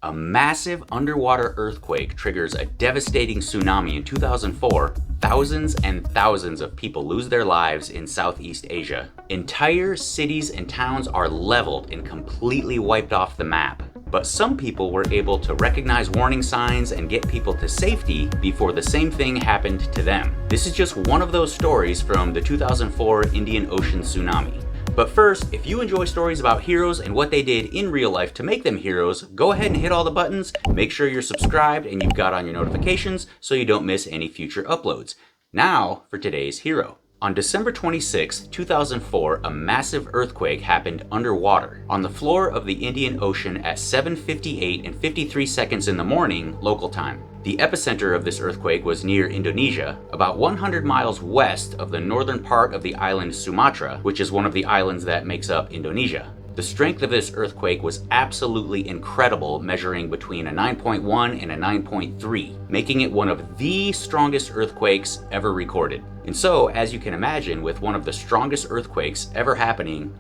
A massive underwater earthquake triggers a devastating tsunami in 2004. Thousands and thousands of people lose their lives in Southeast Asia. Entire cities and towns are leveled and completely wiped off the map. But some people were able to recognize warning signs and get people to safety before the same thing happened to them. This is just one of those stories from the 2004 Indian Ocean Tsunami. But first, if you enjoy stories about heroes and what they did in real life to make them heroes, go ahead and hit all the buttons, make sure you're subscribed and you've got on your notifications so you don't miss any future uploads. Now for today's hero. On December 26, 2004, a massive earthquake happened underwater on the floor of the Indian Ocean at 7:58 and 53 seconds in the morning local time. The epicenter of this earthquake was near Indonesia, about 100 miles west of the northern part of the island Sumatra, which is one of the islands that makes up Indonesia. The strength of this earthquake was absolutely incredible, measuring between a 9.1 and a 9.3, making it one of the strongest earthquakes ever recorded. And so, as you can imagine, with one of the strongest earthquakes ever happening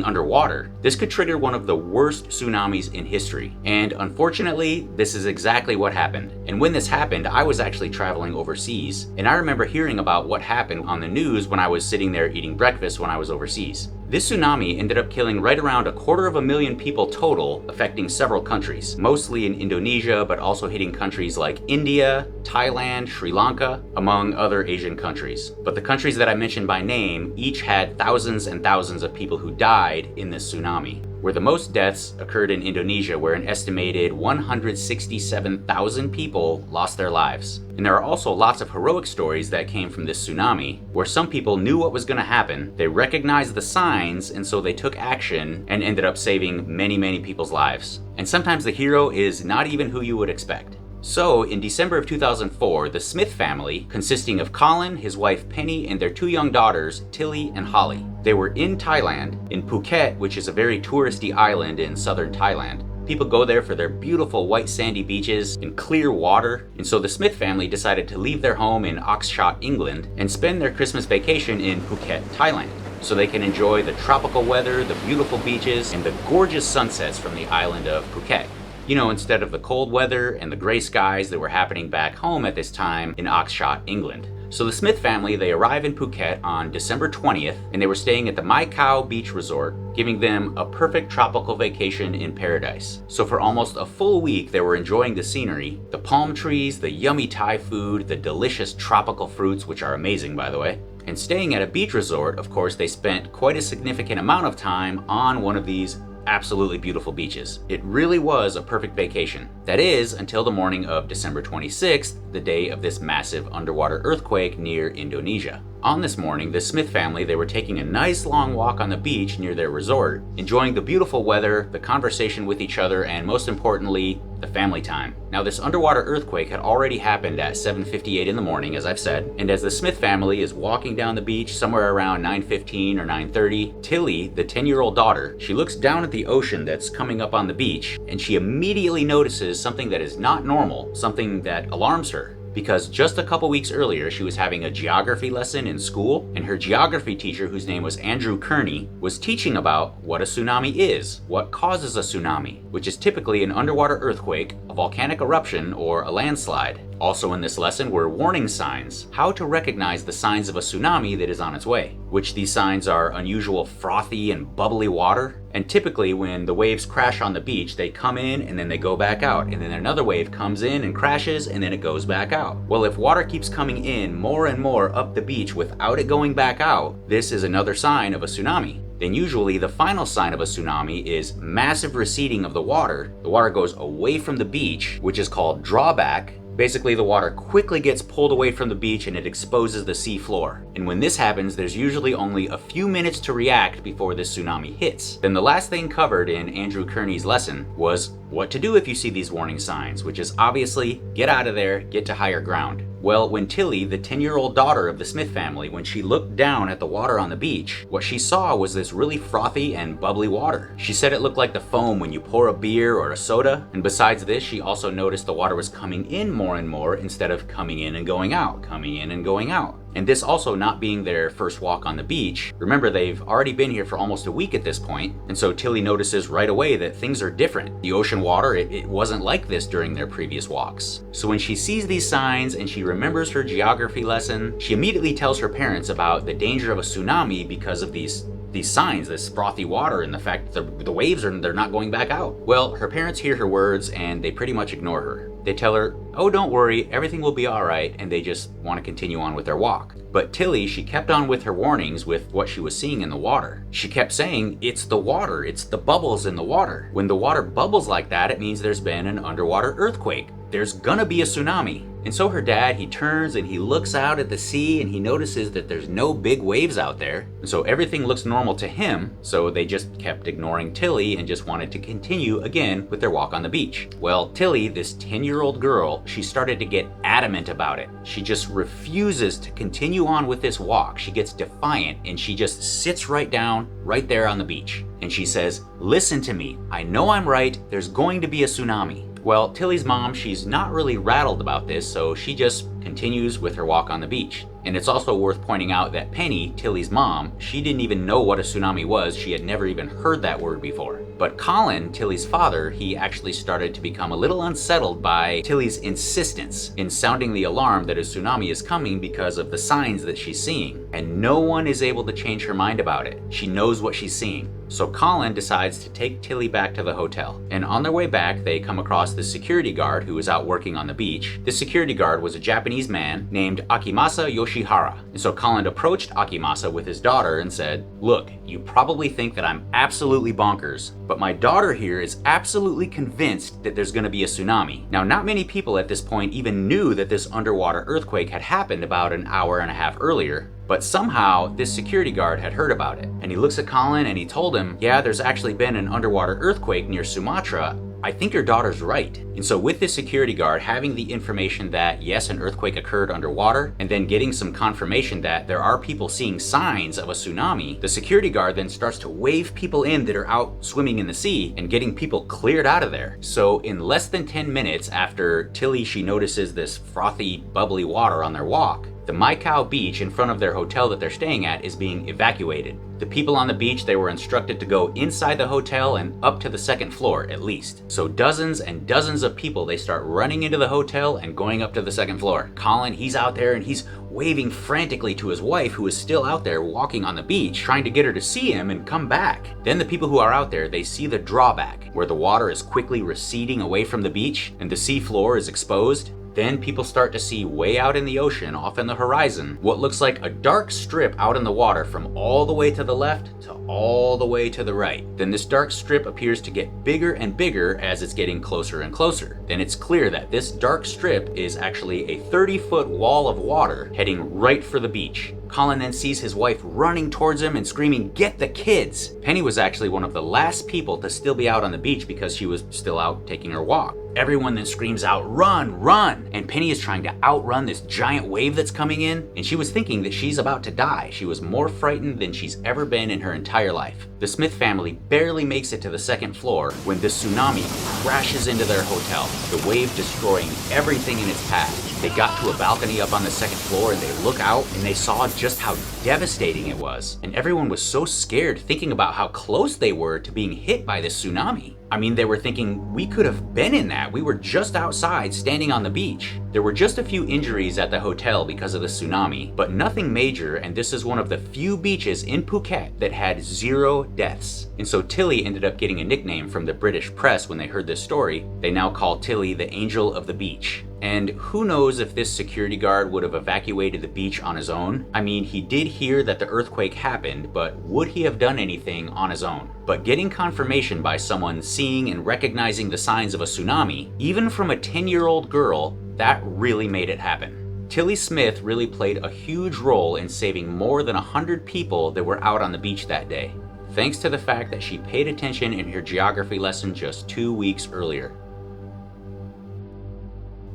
underwater, this could trigger one of the worst tsunamis in history. And unfortunately, this is exactly what happened. And when this happened, I was actually traveling overseas, and I remember hearing about what happened on the news when I was sitting there eating breakfast when I was overseas. This tsunami ended up killing right around 250,000 people total, affecting several countries, mostly in Indonesia, but also hitting countries like India, Thailand, Sri Lanka, among other Asian countries. But the countries that I mentioned by name each had thousands and thousands of people who died in this tsunami, where the most deaths occurred in Indonesia, where an estimated 167,000 people lost their lives. And there are also lots of heroic stories that came from this tsunami, where some people knew what was going to happen, they recognized the signs, and so they took action and ended up saving many, many people's lives. And sometimes the hero is not even who you would expect. So, in December of 2004, the Smith family, consisting of Colin, his wife Penny, and their two young daughters, Tilly and Holly, they were in Thailand, in Phuket, which is a very touristy island in southern Thailand. People go there for their beautiful white sandy beaches and clear water, and so the Smith family decided to leave their home in Oxshott, England, and spend their Christmas vacation in Phuket, Thailand, so they can enjoy the tropical weather, the beautiful beaches, and the gorgeous sunsets from the island of Phuket. You know, instead of the cold weather and the gray skies that were happening back home at this time in Oxshott, England. So the Smith family, they arrive in Phuket on December 20th, and they were staying at the Mai Khao Beach Resort, giving them a perfect tropical vacation in paradise. So for almost a full week, they were enjoying the scenery, the palm trees, the yummy Thai food, the delicious tropical fruits, which are amazing by the way. And staying at a beach resort, of course, they spent quite a significant amount of time on one of these absolutely beautiful beaches. It really was a perfect vacation. That is, until the morning of December 26th, the day of this massive underwater earthquake near Indonesia. On this morning, the Smith family, they were taking a nice long walk on the beach near their resort, enjoying the beautiful weather, the conversation with each other, and most importantly, the family time. Now, this underwater earthquake had already happened at 7:58 in the morning, as I've said, and as the Smith family is walking down the beach somewhere around 9:15 or 9:30, Tilly, the 10-year-old daughter, she looks down at the ocean that's coming up on the beach, and she immediately notices something that is not normal, something that alarms her. Because just a couple weeks earlier, she was having a geography lesson in school, and her geography teacher, whose name was Andrew Kearney, was teaching about what a tsunami is, what causes a tsunami, which is typically an underwater earthquake, a volcanic eruption, or a landslide. Also in this lesson were warning signs, how to recognize the signs of a tsunami that is on its way, which these signs are unusual frothy and bubbly water. And typically when the waves crash on the beach, they come in and then they go back out, and then another wave comes in and crashes and then it goes back out. Well, if water keeps coming in more and more up the beach without it going back out, this is another sign of a tsunami. Then usually the final sign of a tsunami is massive receding of the water. The water goes away from the beach, which is called drawback. Basically, the water quickly gets pulled away from the beach and it exposes the sea floor. And when this happens, there's usually only a few minutes to react before this tsunami hits. Then the last thing covered in Andrew Kearney's lesson was what to do if you see these warning signs, which is obviously get out of there, get to higher ground. Well, when Tilly, the 10-year-old daughter of the Smith family, when she looked down at the water on the beach, what she saw was this really frothy and bubbly water. She said it looked like the foam when you pour a beer or a soda, and besides this, she also noticed the water was coming in more and more instead of coming in and going out, coming in and going out. And this also not being their first walk on the beach, remember they've already been here for almost a week at this point, and so Tilly notices right away that things are different. The ocean water, it wasn't like this during their previous walks. So when she sees these signs and she remembers her geography lesson, she immediately tells her parents about the danger of a tsunami because of these signs, this frothy water, and the fact that the waves they're not going back out. Well, her parents hear her words and they pretty much ignore her. They tell her, oh, don't worry, everything will be all right, and they just want to continue on with their walk. But Tilly, she kept on with her warnings with what she was seeing in the water. She kept saying, it's the water, it's the bubbles in the water. When the water bubbles like that, it means there's been an underwater earthquake. There's gonna be a tsunami. And so her dad, he turns and he looks out at the sea and he notices that there's no big waves out there. And so everything looks normal to him, so they just kept ignoring Tilly and just wanted to continue again with their walk on the beach. Well, Tilly, this 10-year-old girl, she started to get adamant about it. She just refuses to continue on with this walk. She gets defiant and she just sits right down right there on the beach. And she says, listen to me, I know I'm right, there's going to be a tsunami. Well, Tilly's mom, she's not really rattled about this, so she just continues with her walk on the beach. And it's also worth pointing out that Penny, Tilly's mom, she didn't even know what a tsunami was. She had never even heard that word before. But Colin, Tilly's father, he actually started to become a little unsettled by Tilly's insistence in sounding the alarm that a tsunami is coming because of the signs that she's seeing. And no one is able to change her mind about it. She knows what she's seeing. So Colin decides to take Tilly back to the hotel. And on their way back, they come across the security guard who was out working on the beach. This security guard was a Japanese man named Akimasa Yoshihara. And so Colin approached Akimasa with his daughter and said, look, you probably think that I'm absolutely bonkers, but my daughter here is absolutely convinced that there's going to be a tsunami. Now, not many people at this point even knew that this underwater earthquake had happened about an hour and a half earlier. But somehow, this security guard had heard about it. And he looks at Colin and he told him, yeah, there's actually been an underwater earthquake near Sumatra. I think your daughter's right. And so with this security guard having the information that yes, an earthquake occurred underwater, and then getting some confirmation that there are people seeing signs of a tsunami, the security guard then starts to wave people in that are out swimming in the sea and getting people cleared out of there. So in less than 10 minutes after Tilly, she notices this frothy, bubbly water on their walk, the Maikau beach in front of their hotel that they're staying at is being evacuated. The people on the beach, they were instructed to go inside the hotel and up to the second floor at least. So dozens and dozens of people, they start running into the hotel and going up to the second floor. Colin, he's out there and he's waving frantically to his wife who is still out there walking on the beach, trying to get her to see him and come back. Then the people who are out there, they see the drawback where the water is quickly receding away from the beach and the sea floor is exposed. Then people start to see way out in the ocean, off in the horizon, what looks like a dark strip out in the water from all the way to the left to all the way to the right. Then this dark strip appears to get bigger and bigger as it's getting closer and closer. Then it's clear that this dark strip is actually a 30-foot wall of water heading right for the beach. Colin then sees his wife running towards him and screaming, "Get the kids!" Penny was actually one of the last people to still be out on the beach because she was still out taking her walk. Everyone then screams out, "Run, run!" And Penny is trying to outrun this giant wave that's coming in, and she was thinking that she's about to die. She was more frightened than she's ever been in her entire life. The Smith family barely makes it to the second floor when the tsunami crashes into their hotel, the wave destroying everything in its path. They got to a balcony up on the second floor and they look out and they saw just how devastating it was. And everyone was so scared thinking about how close they were to being hit by this tsunami. I mean, they were thinking, we could have been in that. We were just outside standing on the beach. There were just a few injuries at the hotel because of the tsunami, but nothing major, and this is one of the few beaches in Phuket that had 0 deaths. And so Tilly ended up getting a nickname from the British press when they heard this story. They now call Tilly the Angel of the Beach. And who knows if this security guard would have evacuated the beach on his own? I mean, he did hear that the earthquake happened, but would he have done anything on his own? But getting confirmation by someone seeing and recognizing the signs of a tsunami, even from a 10-year-old girl, that really made it happen. Tilly Smith really played a huge role in saving more than 100 people that were out on the beach that day, thanks to the fact that she paid attention in her geography lesson just 2 weeks earlier.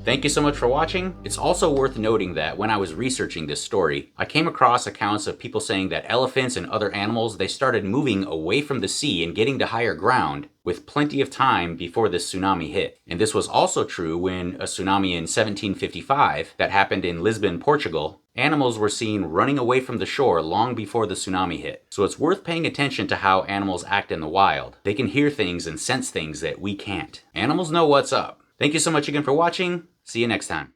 Thank you so much for watching. It's also worth noting that when I was researching this story, I came across accounts of people saying that elephants and other animals, they started moving away from the sea and getting to higher ground with plenty of time before this tsunami hit. And this was also true when a tsunami in 1755 that happened in Lisbon, Portugal, animals were seen running away from the shore long before the tsunami hit. So it's worth paying attention to how animals act in the wild. They can hear things and sense things that we can't. Animals know what's up. Thank you so much again for watching. See you next time.